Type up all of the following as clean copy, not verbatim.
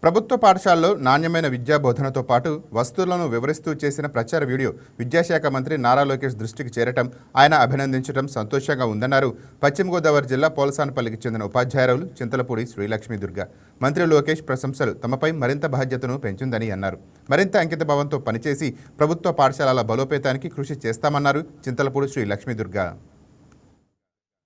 ప్రభుత్వ పాఠశాలలో నాణ్యమైన విద్యా బోధనతో పాటు వస్తువులను వివరిస్తూ చేసిన ప్రచార వీడియో విద్యాశాఖ మంత్రి నారా లోకేష్ దృష్టికి చేరటం ఆయన అభినందించడం సంతోషంగా ఉందన్నారు పశ్చిమ గోదావరి జిల్లా పోలసానపల్లికి చెందిన ఉపాధ్యాయురాలు చింతలపూడి శ్రీలక్ష్మి దుర్గా. మంత్రి లోకేష్ ప్రశంసలు తమపై మరింత బాధ్యతను పెంచుందని అన్నారు. మరింత అంకితభావంతో పనిచేసి ప్రభుత్వ పాఠశాలల బలోపేతానికి కృషి చేస్తామన్నారు చింతలపూడి శ్రీలక్ష్మి దుర్గా.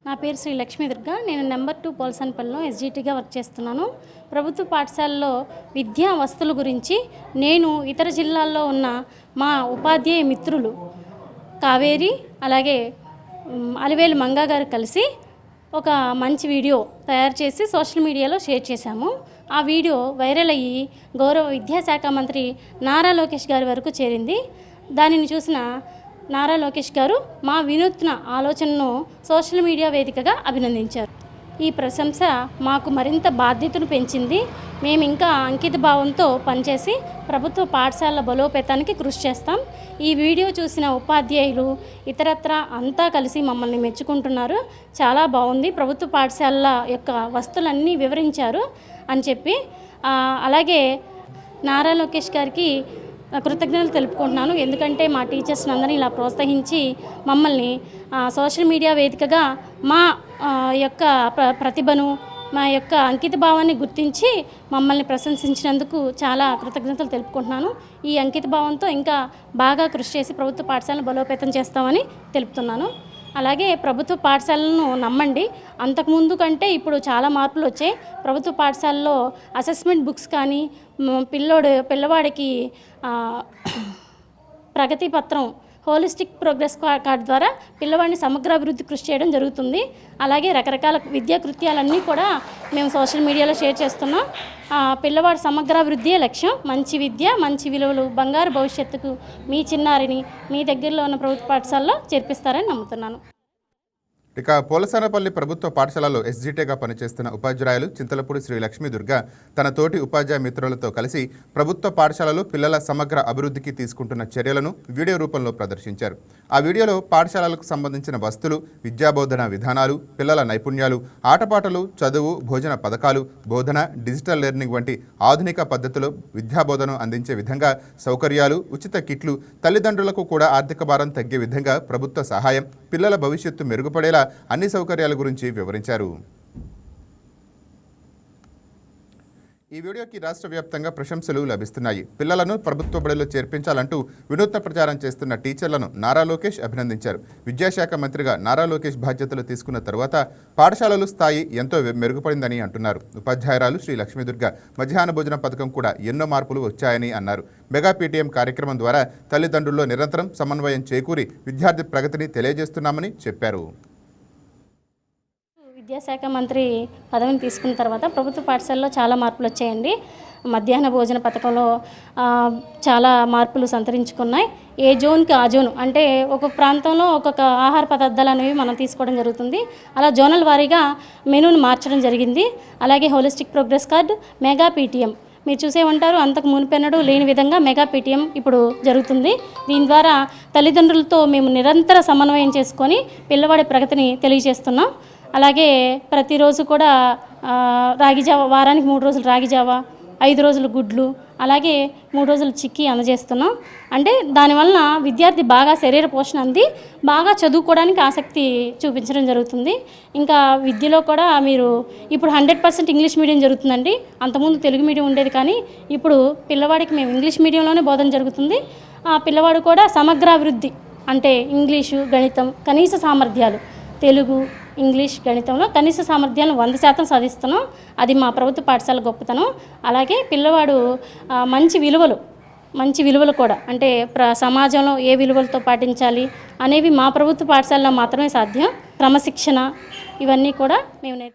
నా పేరు శ్రీ లక్ష్మీ దుర్గా. నేను నెంబర్ 2 పోల్సన్పల్లిలో ఎస్జిటిగా వర్క్ చేస్తున్నాను. ప్రభుత్వ పాఠశాలలో విద్యా వస్తువుల గురించి నేను ఇతర జిల్లాల్లో ఉన్న మా ఉపాధ్యాయ మిత్రులు కావేరి అలాగే అలివేలు మంగా గారు కలిసి ఒక మంచి వీడియో తయారు చేసి సోషల్ మీడియాలో షేర్ చేశాము. ఆ వీడియో వైరల్ అయ్యి గౌరవ విద్యాశాఖ మంత్రి నారా లోకేష్ గారి వరకు చేరింది. దానిని చూసిన నారా లోకేష్ గారు మా వినూత్న ఆలోచనను సోషల్ మీడియా వేదికగా అభినందించారు. ఈ ప్రశంస మాకు మరింత బాధ్యతను పెంచింది. మేము ఇంకా అంకిత భావంతో పనిచేసి ప్రభుత్వ పాఠశాలల బలోపేతానికి కృషి చేస్తాం. ఈ వీడియో చూసిన ఉపాధ్యాయులు ఇతరత్ర అంతా కలిసి మమ్మల్ని మెచ్చుకుంటున్నారు. చాలా బాగుంది, ప్రభుత్వ పాఠశాలల యొక్క వస్తువులన్నీ వివరించారు అని చెప్పి. అలాగే నారా లోకేష్ గారికి కృతజ్ఞతలు తెలుపుకుంటున్నాను. ఎందుకంటే మా టీచర్స్ని అందరినీ ఇలా ప్రోత్సహించి మమ్మల్ని సోషల్ మీడియా వేదికగా మా యొక్క ప్రతిభను మా యొక్క అంకిత భావాన్ని గుర్తించి మమ్మల్ని ప్రశంసించినందుకు చాలా కృతజ్ఞతలు తెలుపుకుంటున్నాను. ఈ అంకిత భావంతో ఇంకా బాగా కృషి చేసి ప్రభుత్వ పాఠశాలను బలోపేతం చేస్తామని తెలుపుతున్నాను. అలాగే ప్రభుత్వ పాఠశాలను నమ్మండి. అంతకుముందు కంటే ఇప్పుడు చాలా మార్పులు వచ్చాయి. ప్రభుత్వ పాఠశాలలో అసెస్మెంట్ బుక్స్ కానీ పిల్లవాడికి ప్రగతి పత్రం హోలిస్టిక్ ప్రోగ్రెస్ కార్డ్ ద్వారా పిల్లవాడిని సమగ్ర అభివృద్ధి కృషి చేయడం జరుగుతుంది. అలాగే రకరకాల విద్యా కృత్యాలన్నీ కూడా మేము సోషల్ మీడియాలో షేర్ చేస్తున్నాం. పిల్లవాడి సమగ్రాభివృద్ధియే లక్ష్యం. మంచి విద్య, మంచి విలువలు, బంగారు భవిష్యత్తుకు మీ చిన్నారిని మీ దగ్గరలో ఉన్న ప్రభుత్వ పాఠశాలలో చేర్పిస్తారని నమ్ముతున్నాను. ఇక పోలసానపల్లి ప్రభుత్వ పాఠశాలలో ఎస్జిటిగా పనిచేస్తున్న ఉపాధ్యాయులు చింతలపూడి శ్రీ లక్ష్మీ దుర్గా తన తోటి ఉపాధ్యాయ మిత్రులతో కలిసి ప్రభుత్వ పాఠశాలలో పిల్లల సమగ్ర అభివృద్ధికి తీసుకుంటున్న చర్యలను వీడియో రూపంలో ప్రదర్శించారు. ఆ వీడియోలో పాఠశాలలకు సంబంధించిన వస్తువులు, విద్యాబోధన విధానాలు, పిల్లల నైపుణ్యాలు, ఆటపాటలు, చదువు, భోజన పథకాలు, బోధన, డిజిటల్ లెర్నింగ్ వంటి ఆధునిక పద్ధతిలో విద్యాబోధన అందించే విధంగా సౌకర్యాలు, ఉచిత కిట్లు, తల్లిదండ్రులకు కూడా ఆర్థిక భారం తగ్గే విధంగా ప్రభుత్వ సహాయం, పిల్లల భవిష్యత్తు మెరుగుపడేలా అన్ని సౌకర్యాల గురించి వివరించారు. ఈ వీడియోకి రాష్ట్ర వ్యాప్తంగా ప్రశంసలు లభిస్తున్నాయి. పిల్లలను ప్రభుత్వ బడిలో చేర్పించాలంటూ వినూత్న ప్రచారం చేస్తున్న టీచర్లను నారా లోకేష్ అభినందించారు. విద్యాశాఖ మంత్రిగా నారా లోకేష్ బాధ్యతలు తీసుకున్న తరువాత పాఠశాలల స్థాయి ఎంతో మెరుగుపడిందని అంటున్నారు. ఉపాధ్యాయురాలు శ్రీ లక్ష్మీ దుర్గా మధ్యాహ్న భోజన పథకం కూడా ఎన్నో మార్పులు వచ్చాయని అన్నారు. మెగా పీటీఎం కార్యక్రమం ద్వారా తల్లిదండ్రుల్లో నిరంతరం సమన్వయం చేకూరి విద్యార్థి ప్రగతిని తెలియజేస్తున్నామని చెప్పారు. విద్యాశాఖ మంత్రి పదవిని తీసుకున్న తర్వాత ప్రభుత్వ పాఠశాలలో చాలా మార్పులు వచ్చాయండి. మధ్యాహ్న భోజన పథకంలో చాలా మార్పులు సంతరించుకున్నాయి. ఏ జోన్కి ఆ జోన్ అంటే ఒక్కొక్క ప్రాంతంలో ఒక్కొక్క ఆహార పదార్థాలు అనేవి మనం తీసుకోవడం జరుగుతుంది. అలా జోనల్ వారీగా మెనూను మార్చడం జరిగింది. అలాగే holistic progress card, mega PTM మీరు చూసే ఉంటారు. అంతకు మునిపెన్నడూ లేని విధంగా మెగా పీటీఎం ఇప్పుడు జరుగుతుంది. దీని ద్వారా తల్లిదండ్రులతో మేము నిరంతర సమన్వయం చేసుకొని పిల్లవాడి ప్రగతిని తెలియజేస్తున్నాం. అలాగే ప్రతిరోజు కూడా రాగి జావ, వారానికి 3 రోజులు రాగి జావ, 5 రోజులు గుడ్లు, అలాగే 3 రోజులు చిక్కీ అందజేస్తున్నాం. అంటే దానివలన విద్యార్థి బాగా శరీర పోషణ అంది బాగా చదువుకోవడానికి ఆసక్తి చూపించడం జరుగుతుంది. ఇంకా విద్యలో కూడా మీరు ఇప్పుడు 100% ఇంగ్లీష్ మీడియం జరుగుతుందండి. అంతకుముందు తెలుగు మీడియం ఉండేది, కానీ ఇప్పుడు పిల్లవాడికి మేము ఇంగ్లీష్ మీడియంలోనే బోధన జరుగుతుంది. ఆ పిల్లవాడు కూడా సమగ్రాభివృద్ధి అంటే ఇంగ్లీషు, గణితం, కనీస సామర్థ్యాలు, తెలుగు, ఇంగ్లీష్, గణితంలో కనీస సామర్థ్యాలను 100% సాధిస్తున్నాం. అది మా ప్రభుత్వ పాఠశాల గొప్పతనం. అలాగే పిల్లవాడు మంచి విలువలు కూడా అంటే సమాజంలో ఏ విలువలతో పాటించాలి అనేవి మా ప్రభుత్వ పాఠశాలలో మాత్రమే సాధ్యం. క్రమశిక్షణ ఇవన్నీ కూడా మేము